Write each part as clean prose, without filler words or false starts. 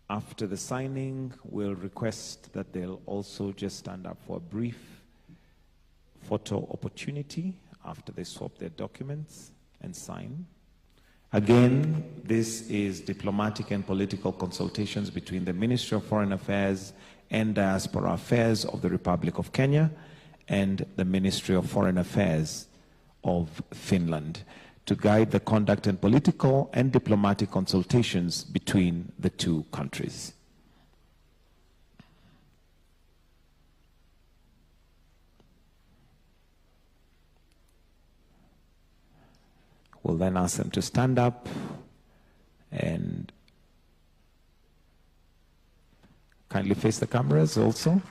After the signing, we'll request that they'll also just stand up for a brief photo opportunity after they swap their documents and sign. Again, this is diplomatic and political consultations between the Ministry of Foreign Affairs and Diaspora Affairs of the Republic of Kenya and the Ministry of Foreign Affairs of Finland to guide the conduct and political and diplomatic consultations between the two countries. We'll then ask them to stand up and kindly face the cameras also.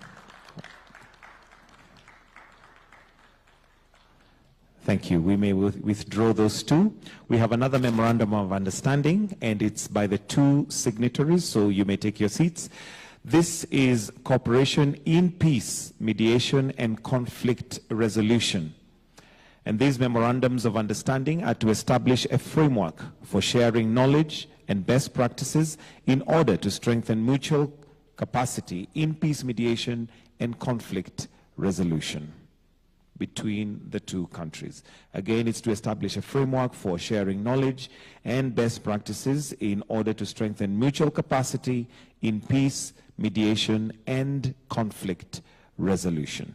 Thank you. We may withdraw those two. We have another memorandum of understanding, and it's by the two signatories, so you may take your seats. This is cooperation in peace, mediation, and conflict resolution. And these memorandums of understanding are to establish a framework for sharing knowledge and best practices in order to strengthen mutual capacity in peace mediation and conflict resolution between the two countries. Again, it's to establish a framework for sharing knowledge and best practices in order to strengthen mutual capacity in peace, mediation, and conflict resolution.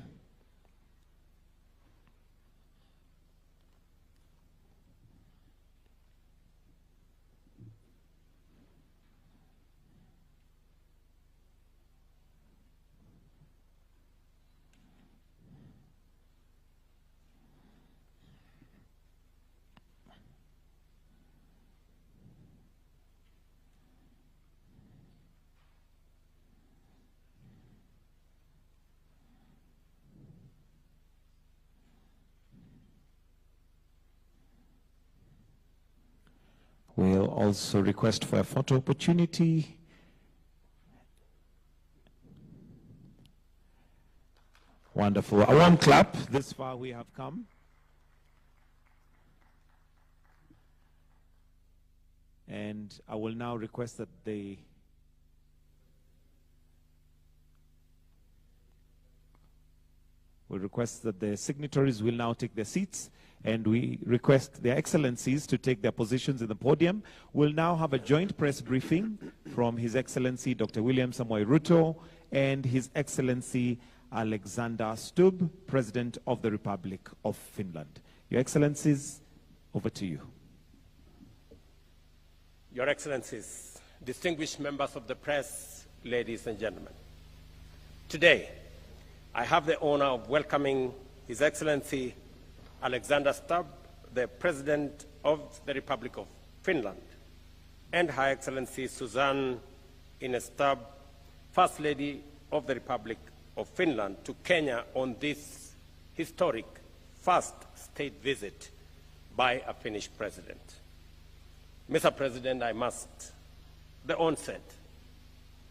We'll also request for a photo opportunity. Wonderful. A warm clap. This far we have come. And I will now request that the signatories will now take their seats, and we request their excellencies to take their positions in the podium. We'll now have a joint press briefing from His Excellency Dr. William Samoei Ruto and His Excellency Alexander Stubb, President of the Republic of Finland. Your Excellencies, over to you. Your Excellencies, distinguished members of the press, ladies and gentlemen. Today, I have the honor of welcoming His Excellency Alexander Stubb, the President of the Republic of Finland, and Her Excellency Susanne Ines Stubb, First Lady of the Republic of Finland, to Kenya on this historic first state visit by a Finnish president. Mr. President, I must, at the onset,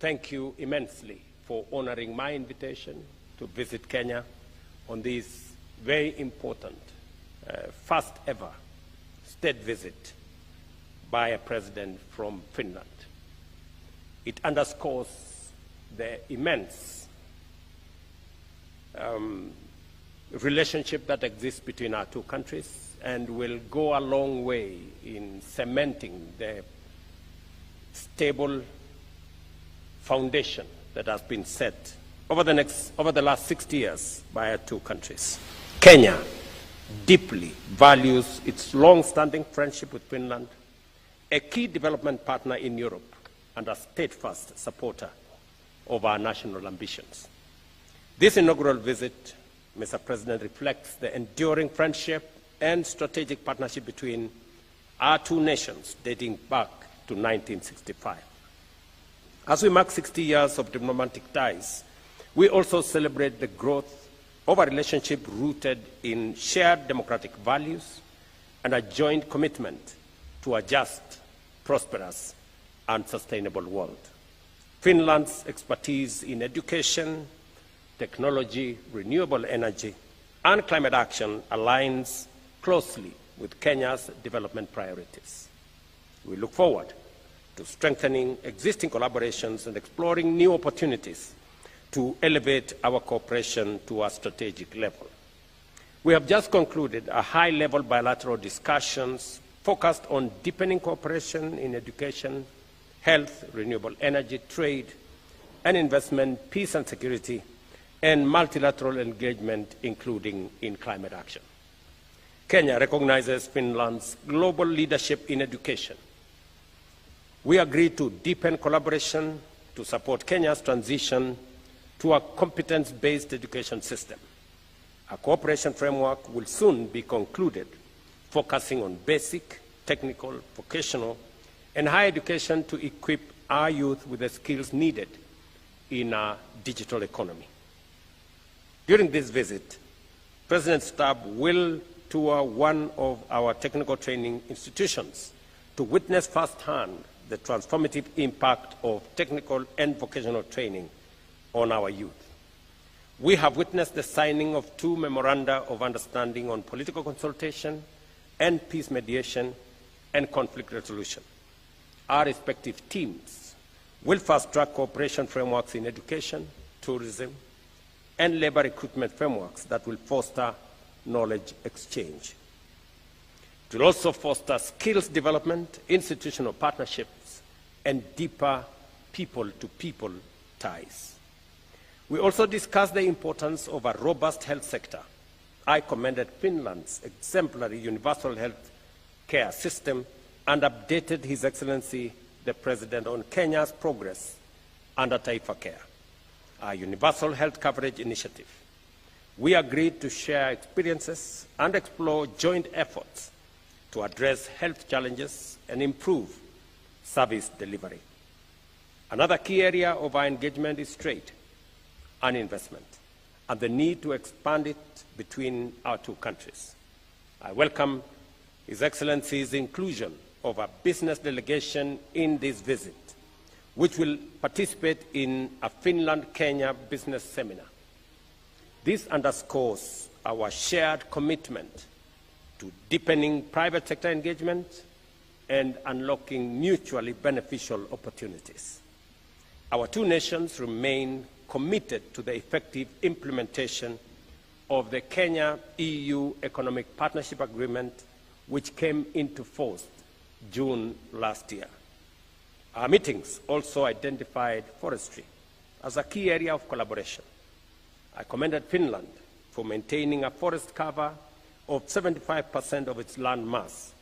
thank you immensely for honoring my invitation to visit Kenya on this very important first ever state visit by a president from Finland. It underscores the immense relationship that exists between our two countries and will go a long way in cementing the stable foundation that has been set over the last 60 years by our two countries. Kenya deeply values its long-standing friendship with Finland, a key development partner in Europe and a steadfast supporter of our national ambitions. This inaugural visit, Mr. President, reflects the enduring friendship and strategic partnership between our two nations dating back to 1965. As we mark 60 years of diplomatic ties, we also celebrate the growth of a relationship rooted in shared democratic values and a joint commitment to a just, prosperous, and sustainable world. Finland's expertise in education, technology, renewable energy, and climate action aligns closely with Kenya's development priorities. We look forward to strengthening existing collaborations and exploring new opportunities to elevate our cooperation to a strategic level. We have just concluded a high-level bilateral discussions focused on deepening cooperation in education, health, renewable energy, trade, and investment, peace and security, and multilateral engagement, including in climate action. Kenya recognizes Finland's global leadership in education. We agreed to deepen collaboration to support Kenya's transition to a competence-based education system. A cooperation framework will soon be concluded, focusing on basic, technical, vocational, and higher education to equip our youth with the skills needed in a digital economy. During this visit, President Stab will tour one of our technical training institutions to witness firsthand the transformative impact of technical and vocational training on our youth. We have witnessed the signing of 2 memoranda of understanding on political consultation and peace mediation and conflict resolution. Our respective teams will fast-track cooperation frameworks in education, tourism, and labor recruitment frameworks that will foster knowledge exchange. It will also foster skills development, institutional partnerships, and deeper people-to-people ties. We also discussed the importance of a robust health sector. I commended Finland's exemplary universal health care system and updated His Excellency the President on Kenya's progress under Taifa Care, our universal health coverage initiative. We agreed to share experiences and explore joint efforts to address health challenges and improve service delivery. Another key area of our engagement is trade and investment, and the need to expand it between our 2 countries. I welcome His Excellency's inclusion of a business delegation in this visit, which will participate in a Finland-Kenya business seminar. This underscores our shared commitment to deepening private sector engagement and unlocking mutually beneficial opportunities. Our 2 nations remain committed to the effective implementation of the Kenya-EU Economic Partnership Agreement, which came into force June last year. Our meetings also identified forestry as a key area of collaboration. I commended Finland for maintaining a forest cover of 75% of its land mass,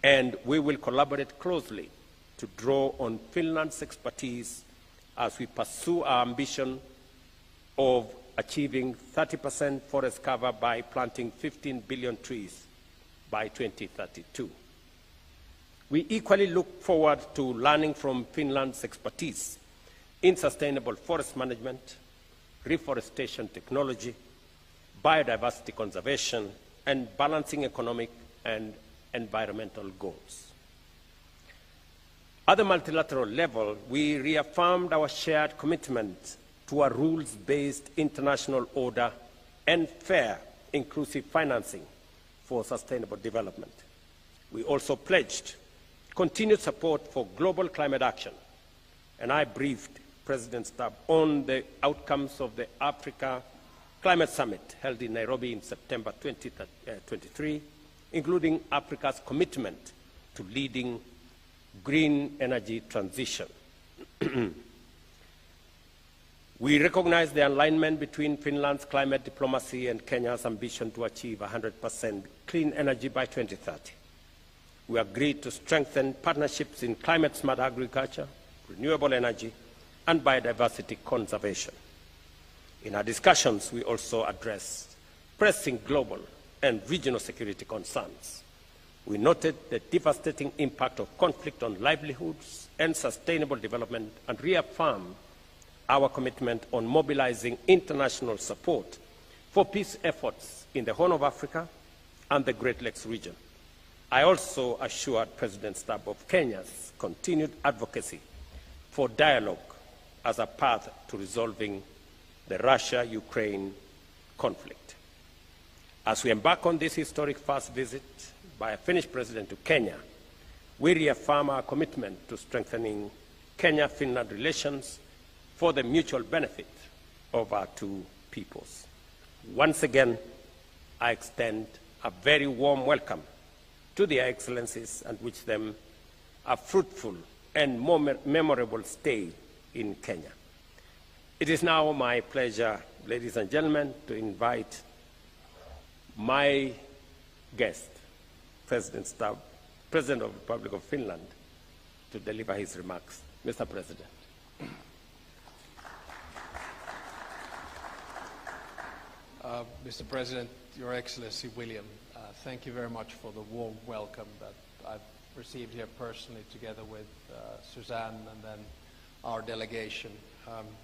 and we will collaborate closely to draw on Finland's expertise as we pursue our ambition of achieving 30% forest cover by planting 15 billion trees by 2032. We equally look forward to learning from Finland's expertise in sustainable forest management, reforestation technology, biodiversity conservation, and balancing economic and environmental goals. At the multilateral level, we reaffirmed our shared commitment to a rules-based international order and fair, inclusive financing for sustainable development. We also pledged continued support for global climate action, and I briefed President Stab on the outcomes of the Africa Climate Summit held in Nairobi in September 2023, including Africa's commitment to leading green energy transition. We recognize the alignment between Finland's climate diplomacy and Kenya's ambition to achieve 100% clean energy by 2030. We agreed to strengthen partnerships in climate-smart agriculture, renewable energy, and biodiversity conservation. In our discussions, we also addressed pressing global and regional security concerns. We noted the devastating impact of conflict on livelihoods and sustainable development and reaffirmed our commitment on mobilizing international support for peace efforts in the Horn of Africa and the Great Lakes region. I also assured President Stab of Kenya's continued advocacy for dialogue as a path to resolving the Russia-Ukraine conflict. As we embark on this historic first visit by a Finnish president to Kenya, we reaffirm our commitment to strengthening Kenya-Finland relations for the mutual benefit of our two peoples. Once again, I extend a very warm welcome to their excellencies and wish them a fruitful and memorable stay in Kenya. It is now my pleasure, ladies and gentlemen, to invite my guest, President of the Republic of Finland, to deliver his remarks. Mr. President. Mr. President, Your Excellency William, thank you very much for the warm welcome that I've received here personally together with Suzanne and then our delegation.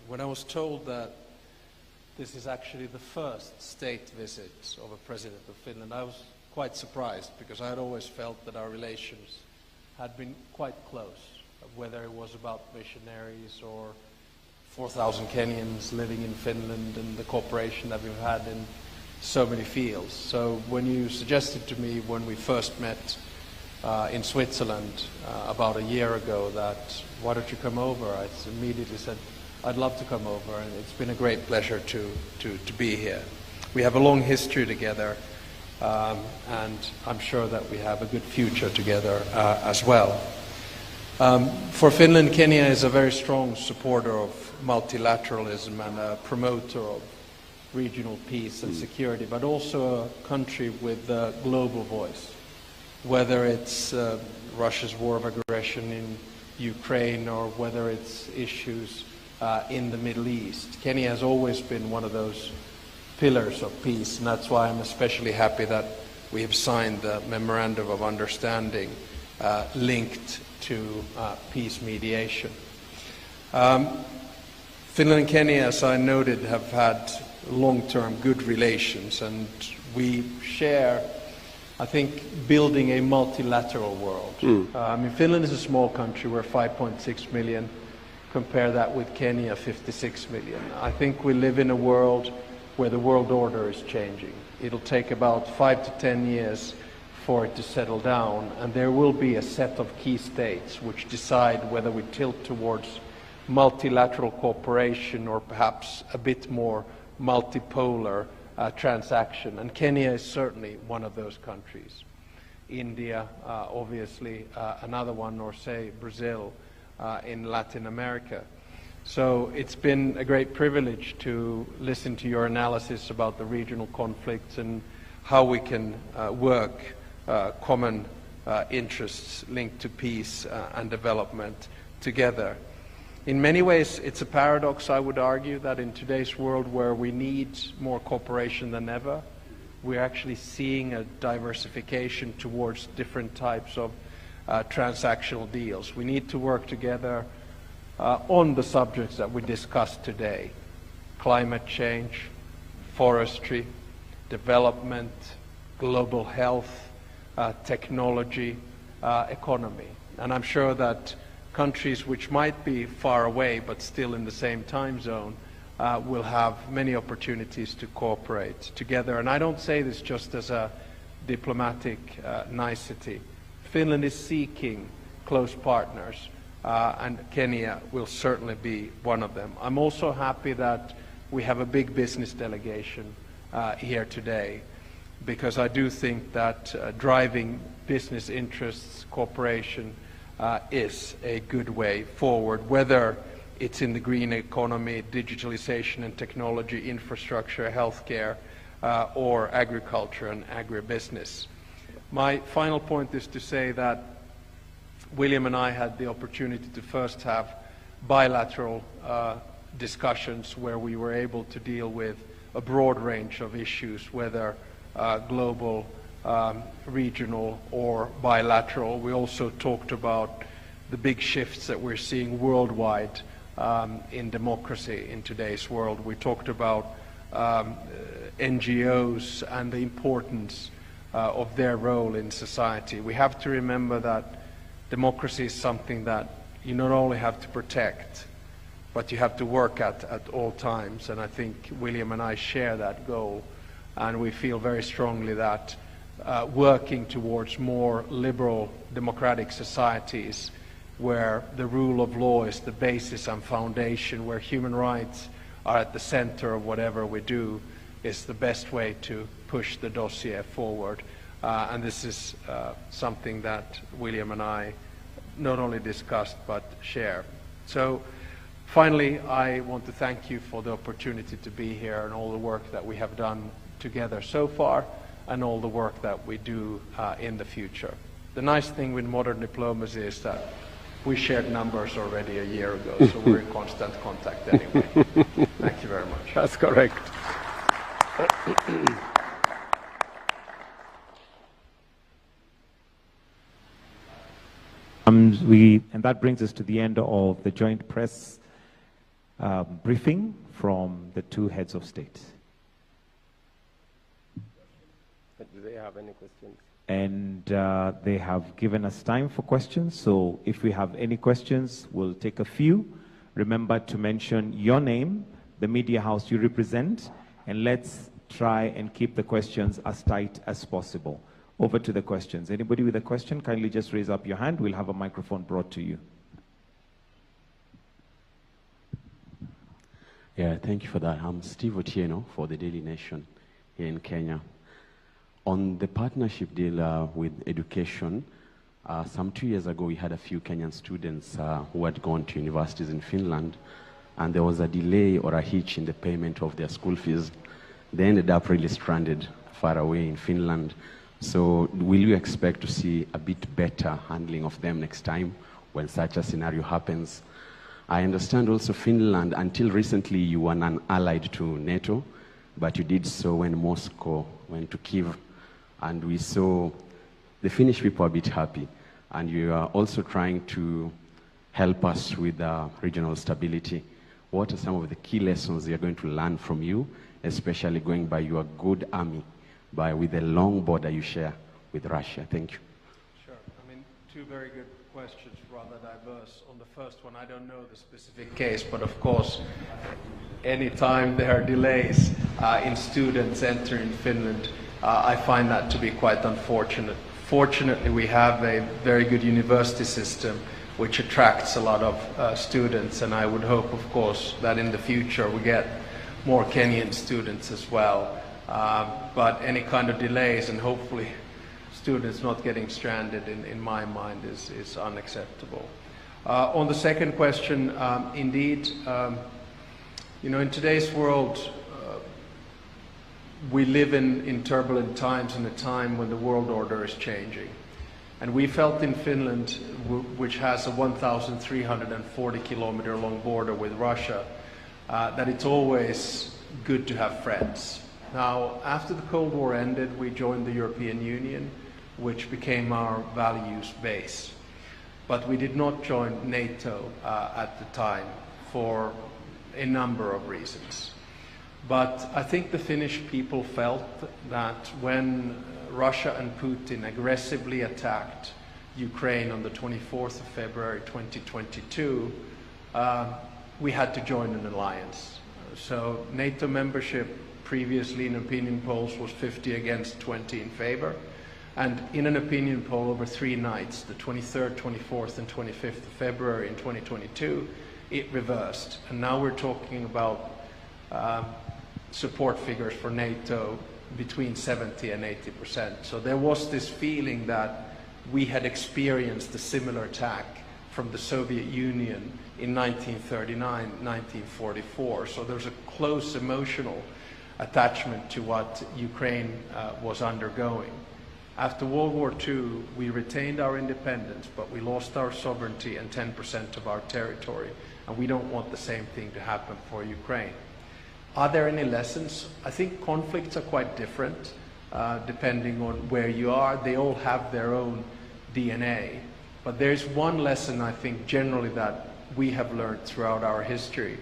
When I was told that this is actually the first state visit of a President of Finland, I was quite surprised because I had always felt that our relations had been quite close, whether it was about missionaries or 4,000 Kenyans living in Finland and the cooperation that we've had in so many fields. So when you suggested to me when we first met in Switzerland about a year ago that why don't you come over, I immediately said I'd love to come over, and it's been a great pleasure to be here. We have a long history together, and I'm sure that we have a good future together as well. For Finland, Kenya is a very strong supporter of multilateralism and a promoter of regional peace and security, but also a country with a global voice. Whether it's Russia's war of aggression in Ukraine or whether it's issues in the Middle East, Kenya has always been one of those pillars of peace, and that's why I'm especially happy that we have signed the Memorandum of Understanding linked to peace mediation. Finland and Kenya, as I noted, have had long-term good relations, and we share, I think, building a multilateral world. Finland is a small country. We're 5.6 million. Compare that with Kenya, 56 million. I think we live in a world where the world order is changing. It'll take about 5 to 10 years for it to settle down, and there will be a set of key states which decide whether we tilt towards multilateral cooperation or perhaps a bit more multipolar transaction. And Kenya is certainly one of those countries. India, obviously, another one, or say Brazil in Latin America. So it's been a great privilege to listen to your analysis about the regional conflicts and how we can work common interests linked to peace and development together. In many ways, it's a paradox, I would argue, that in today's world where we need more cooperation than ever, we're actually seeing a diversification towards different types of transactional deals. We need to work together on the subjects that we discussed today: climate change, forestry, development, global health, technology, economy. And I'm sure that countries which might be far away but still in the same time zone will have many opportunities to cooperate together. And I don't say this just as a diplomatic nicety. Finland is seeking close partners, and Kenya will certainly be one of them. I'm also happy that we have a big business delegation here today, because I do think that driving business interests, cooperation, is a good way forward, whether it's in the green economy, digitalization and technology, infrastructure, healthcare, or agriculture and agribusiness. My final point is to say that William and I had the opportunity to first have bilateral discussions where we were able to deal with a broad range of issues, whether global, regional, or bilateral. We also talked about the big shifts that we're seeing worldwide in democracy in today's world. We talked about NGOs and the importance of their role in society. We have to remember that democracy is something that you not only have to protect, but you have to work at all times. And I think William and I share that goal, and we feel very strongly that working towards more liberal democratic societies where the rule of law is the basis and foundation, where human rights are at the center of whatever we do, is the best way to push the dossier forward. And this is something that William and I not only discussed but share. So finally, I want to thank you for the opportunity to be here and all the work that we have done together so far and all the work that we do in the future. The nice thing with modern diplomacy is that we shared numbers already a year ago, so we're in constant contact anyway. Thank you very much. That's correct. And that brings us to the end of the joint press briefing from the two heads of state. Do they have any questions? And they have given us time for questions, so if we have any questions, we'll take a few. Remember to mention your name, the media house you represent, and let's try and keep the questions as tight as possible. Over to the questions. Anybody with a question, kindly just raise up your hand. We'll have a microphone brought to you. Yeah, thank you for that. I'm Steve Otieno for the Daily Nation here in Kenya. On the partnership deal with education, some 2 years ago we had a few Kenyan students who had gone to universities in Finland, and there was a delay or a hitch in the payment of their school fees. They ended up really stranded far away in Finland. So will you expect to see a bit better handling of them next time when such a scenario happens? I understand also Finland, until recently you were non-allied to NATO, but you did so when Moscow went to Kyiv, and we saw the Finnish people a bit happy, and you are also trying to help us with regional stability. What are some of the key lessons you're going to learn from you, especially going by your good army, with the long border you share with Russia? Thank you. Sure. I mean, two very good questions, rather diverse. On the first one, I don't know the specific case, but of course, anytime there are delays in students entering Finland, I find that to be quite unfortunate. Fortunately, we have a very good university system which attracts a lot of students, and I would hope, of course, that in the future we get more Kenyan students as well. But any kind of delays and hopefully students not getting stranded in my mind is unacceptable. On the second question, indeed, you know, in today's world, we live in turbulent times, in a time when the world order is changing. And we felt in Finland, which has a 1,340 kilometer long border with Russia, that it's always good to have friends. Now, after the Cold War ended, we joined the European Union, which became our values base. But we did not join NATO at the time for a number of reasons. But I think the Finnish people felt that when Russia and Putin aggressively attacked Ukraine on the 24th of February 2022, we had to join an alliance. So NATO membership previously in opinion polls was 50 against 20 in favor. And in an opinion poll over 3 nights, the 23rd, 24th, and 25th of February in 2022, it reversed. And now we're talking about support figures for NATO between 70 and 80%. So there was this feeling that we had experienced a similar attack from the Soviet Union in 1939, 1944. So there's a close emotional attachment to what Ukraine was undergoing. After World War II, we retained our independence, but we lost our sovereignty and 10% of our territory. And we don't want the same thing to happen for Ukraine. Are there any lessons? I think conflicts are quite different depending on where you are. They all have their own DNA. But there's one lesson I think generally that we have learned throughout our history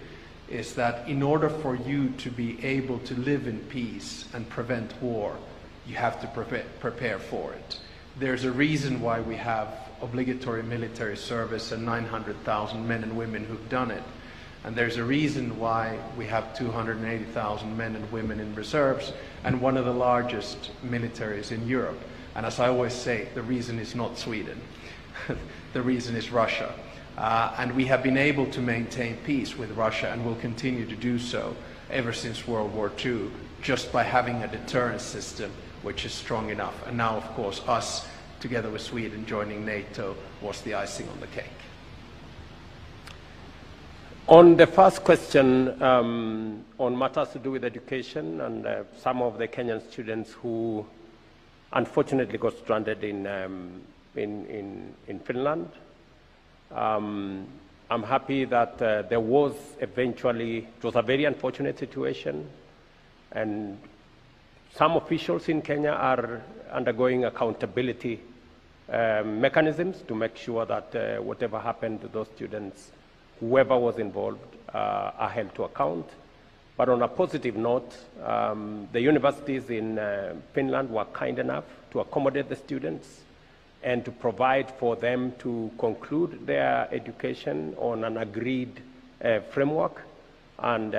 is that in order for you to be able to live in peace and prevent war, you have to prepare for it. There's a reason why we have obligatory military service and 900,000 men and women who've done it. And there's a reason why we have 280,000 men and women in reserves and one of the largest militaries in Europe. And as I always say, the reason is not Sweden. The reason is Russia. And we have been able to maintain peace with Russia and will continue to do so ever since World War II, just by having a deterrence system which is strong enough. And now, of course, us, together with Sweden, joining NATO was the icing on the cake. On the first question, on matters to do with education and some of the Kenyan students who unfortunately got stranded in Finland, I'm happy that there was eventually, it was a very unfortunate situation, and some officials in Kenya are undergoing accountability mechanisms to make sure that whatever happened to those students, whoever was involved, are held to account. But on a positive note, the universities in Finland were kind enough to accommodate the students and to provide for them to conclude their education on an agreed framework. And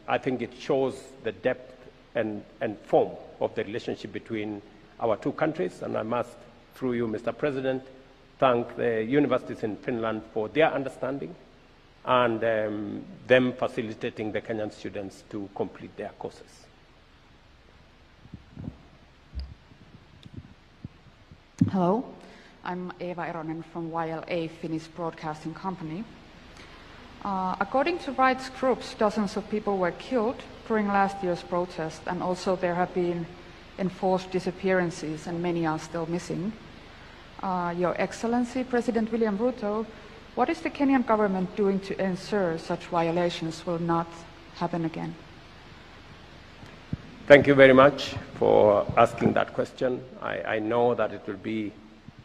I think it shows the depth and form of the relationship between our two countries. And I must, through you, Mr. President, thank the universities in Finland for their understanding and them facilitating the Kenyan students to complete their courses. Hello, I'm Eva Eronen from YLA Finnish Broadcasting Company. According to rights groups, dozens of people were killed during last year's protest, and also there have been enforced disappearances and many are still missing. Your Excellency, President William Ruto, what is the Kenyan government doing to ensure such violations will not happen again? Thank you very much for asking that question. I know that it will be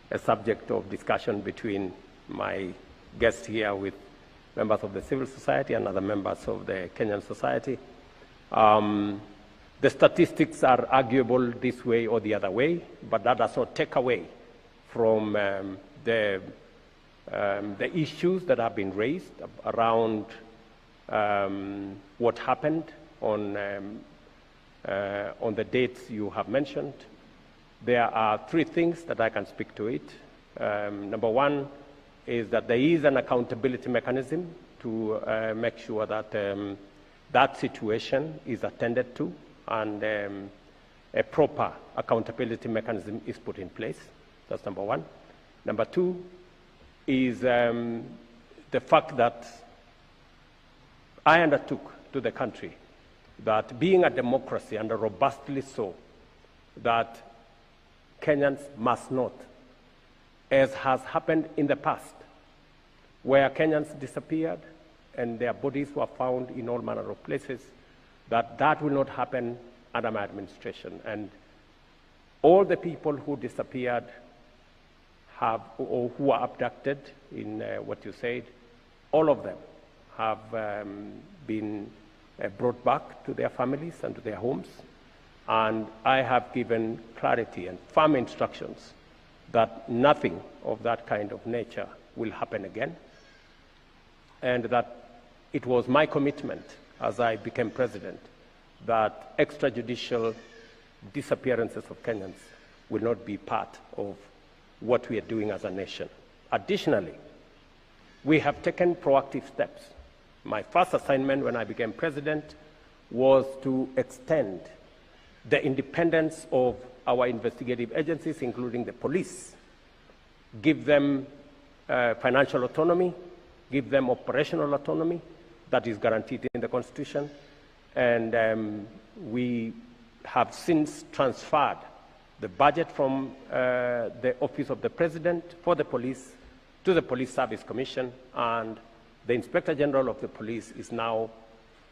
a subject of discussion between my guest here with members of the civil society and other members of the Kenyan society. The statistics are arguable this way or the other way, but that does not take away from the issues that have been raised around what happened on the dates you have mentioned. There are three things that I can speak to it. Number one is that there is an accountability mechanism to make sure that that situation is attended to and a proper accountability mechanism is put in place. That's number one. Number two is the fact that I undertook to the country that being a democracy, and robustly so, that Kenyans must not, as has happened in the past, where Kenyans disappeared and their bodies were found in all manner of places, that will not happen under my administration. And all the people who disappeared or who were abducted in what you said, all of them have been brought back to their families and to their homes. And I have given clarity and firm instructions that nothing of that kind of nature will happen again. And that it was my commitment as I became president that extrajudicial disappearances of Kenyans will not be part of what we are doing as a nation. Additionally, we have taken proactive steps. My first assignment when I became president was to extend the independence of our investigative agencies, including the police, give them financial autonomy, give them operational autonomy that is guaranteed in the Constitution, and we have since transferred the budget from the Office of the President for the police to the Police Service Commission, and the Inspector General of the Police is now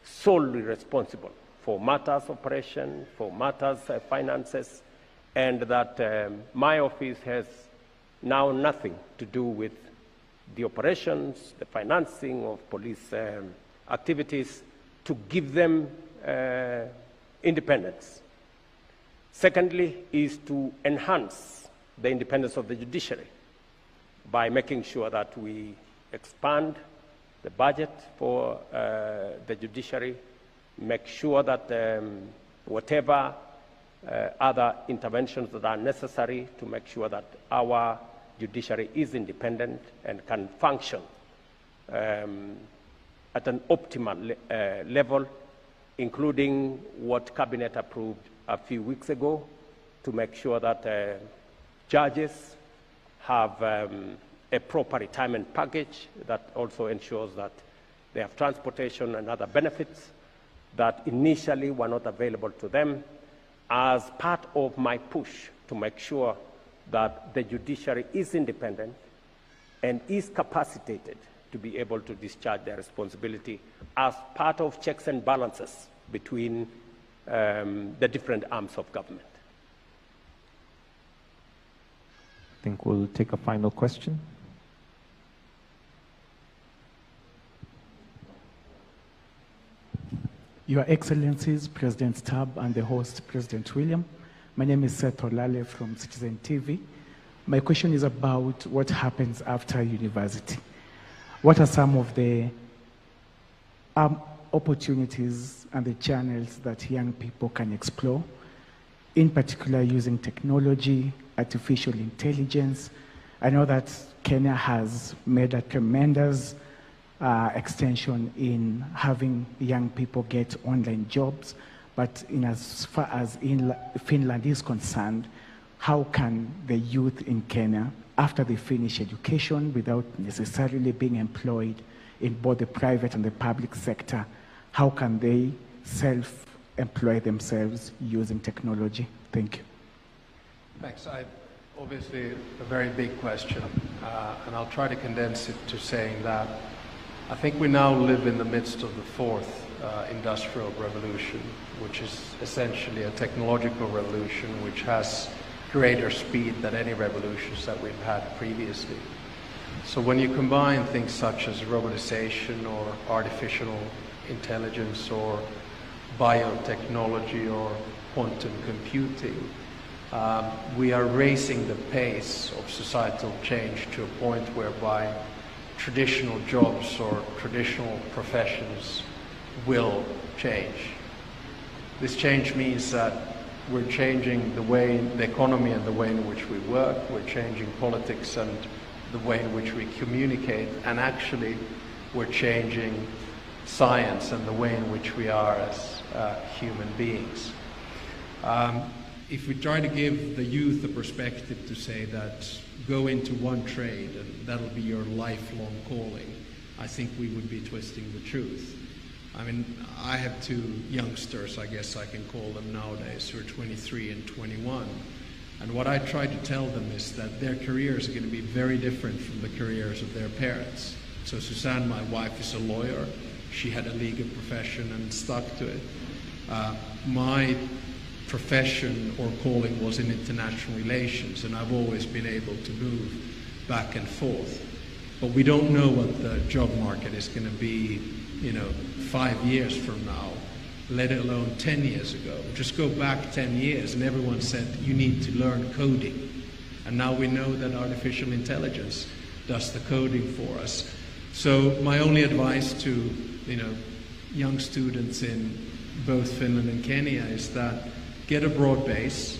solely responsible for matters operation, for matters finances, and that my office has now nothing to do with the operations, the financing of police activities, to give them independence. Secondly is to enhance the independence of the judiciary by making sure that we expand the budget for the judiciary, make sure that whatever other interventions that are necessary to make sure that our judiciary is independent and can function at an optimal level, including what Cabinet approved a few weeks ago to make sure that judges have a proper retirement package that also ensures that they have transportation and other benefits that initially were not available to them, as part of my push to make sure that the judiciary is independent and is capacitated to be able to discharge their responsibility as part of checks and balances between the different arms of government. I think we'll take a final question. Your Excellencies, President Stab and the host, President William. My name is Seth Olale from Citizen TV. My question is about what happens after university. What are some of the opportunities and the channels that young people can explore, in particular using technology, artificial intelligence? I know that Kenya has made a tremendous extension in having young people get online jobs, but in as far as Finland is concerned, how can the youth in Kenya, after they finish education without necessarily being employed in both the private and the public sector, how can they self-employ themselves using technology? Thank you. Thanks. Obviously, a very big question, and I'll try to condense it to saying that I think we now live in the midst of the fourth industrial revolution, which is essentially a technological revolution which has greater speed than any revolutions that we've had previously. So when you combine things such as robotization or artificial intelligence or biotechnology or quantum computing, we are raising the pace of societal change to a point whereby traditional jobs or traditional professions will change. This change means that we're changing the way, the economy and the way in which we work, we're changing politics and the way in which we communicate, and actually we're changing science and the way in which we are as human beings. If we try to give the youth a perspective to say that go into one trade and that'll be your lifelong calling, I think we would be twisting the truth. I mean, I have two youngsters, I guess I can call them nowadays, who are 23 and 21. And what I try to tell them is that their careers are going to be very different from the careers of their parents. So Suzanne, my wife, is a lawyer. She had a legal profession and stuck to it. My profession or calling was in international relations, and I've always been able to move back and forth. But we don't know what the job market is going to be, 5 years from now, let alone 10 years ago. Just go back 10 years and everyone said you need to learn coding. And now we know that artificial intelligence does the coding for us. So my only advice to young students in both Finland and Kenya is that get a broad base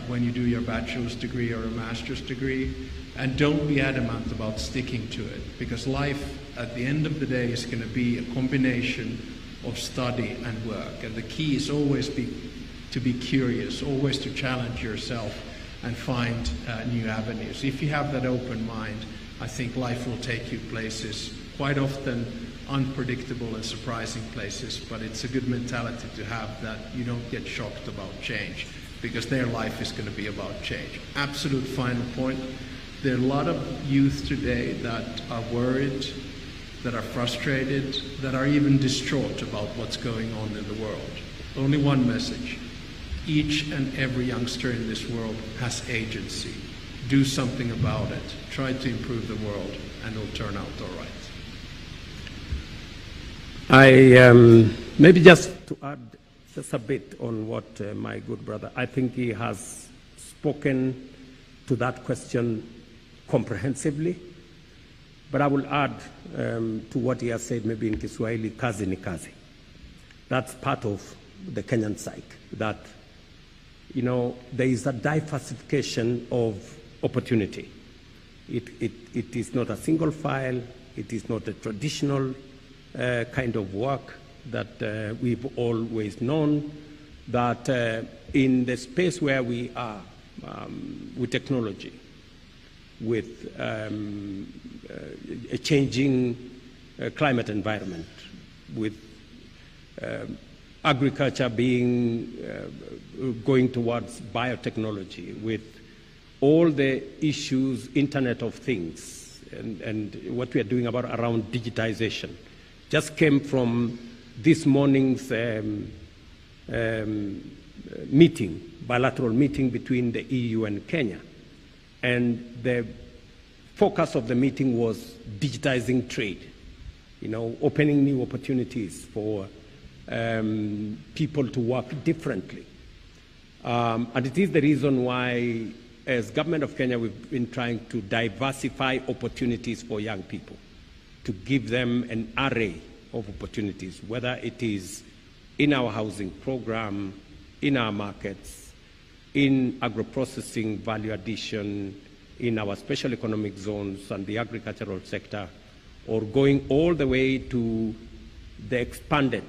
when you do your bachelor's degree or a master's degree, and don't be adamant about sticking to it, because life at the end of the day is going to be a combination of study and work, and the key is always to be curious, always to challenge yourself and find new avenues. If you have that open mind, I think life will take you places, quite often unpredictable and surprising places, but it's a good mentality to have, that you don't get shocked about change, because their life is going to be about change. Absolute final point, there are a lot of youth today that are worried, that are frustrated, that are even distraught about what's going on in the world. Only one message: each and every youngster in this world has agency. Do something about it. Try to improve the world, and it'll turn out all right. Maybe just to add just a bit on what my good brother, I think he has spoken to that question comprehensively. But I will add to what he has said, maybe in Kiswahili, kazi ni kazi. That's part of the Kenyan psyche, that, you know, there is a diversification of opportunity. It is not a single file. It is not a traditional kind of work that we've always known, that in the space where we are with technology, with a changing climate environment, with agriculture going towards biotechnology, with all the issues, Internet of Things, and what we are doing around digitization. Just came from this morning's bilateral meeting between the EU and Kenya. And the focus of the meeting was digitizing trade, you know, opening new opportunities for people to work differently. And it is the reason why, as government of Kenya, we've been trying to diversify opportunities for young people, to give them an array of opportunities, whether it is in our housing program, in our markets, in agro-processing, value addition, in our special economic zones and the agricultural sector, or going all the way to the expanded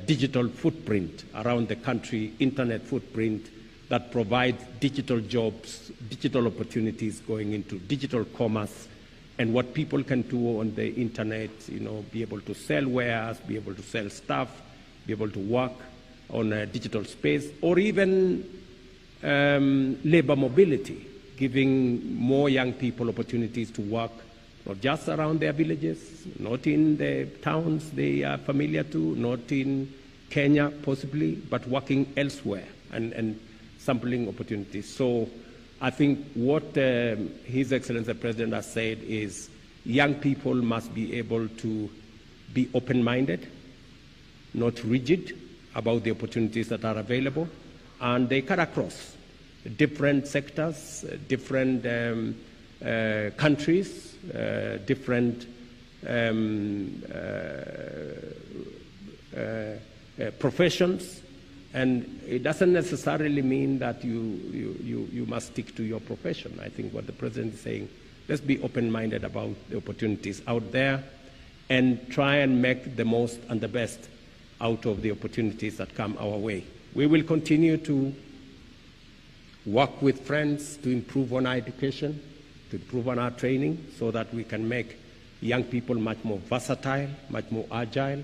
digital footprint around the country, internet footprint that provides digital jobs, digital opportunities going into digital commerce, and what people can do on the internet, you know, be able to sell wares, be able to sell stuff, be able to work on a digital space, or even labor mobility, giving more young people opportunities to work, not just around their villages, not in the towns they are familiar to, not in Kenya possibly, but working elsewhere and sampling opportunities. So I think what His Excellency the President has said is young people must be able to be open-minded, not rigid about the opportunities that are available, and they cut across different sectors, different countries, different professions, and it doesn't necessarily mean that you must stick to your profession. I think what the President is saying, let's be open-minded about the opportunities out there and try and make the most and the best out of the opportunities that come our way. We will continue to work with friends to improve on our education, to improve on our training, so that we can make young people much more versatile, much more agile,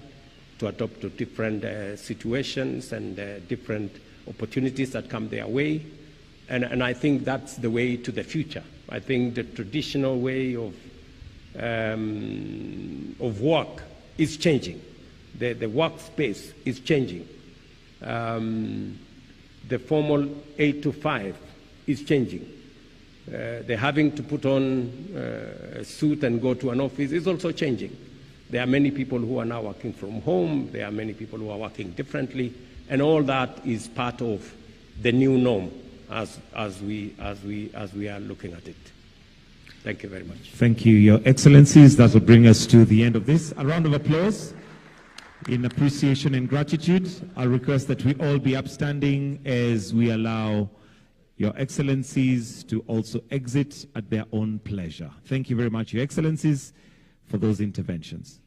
to adapt to different situations and different opportunities that come their way. And I think that's the way to the future. I think the traditional way of work is changing. The workspace is changing. The formal 8 to 5 is changing. The having to put on a suit and go to an office is also changing. There are many people who are now working from home. There are many people who are working differently, and all that is part of the new norm as we are looking at it. Thank you very much. Thank you, Your Excellencies. That will bring us to the end of this. A round of applause in appreciation and gratitude. I request that we all be upstanding as we allow Your Excellencies to also exit at their own pleasure. Thank you very much, Your Excellencies, for those interventions.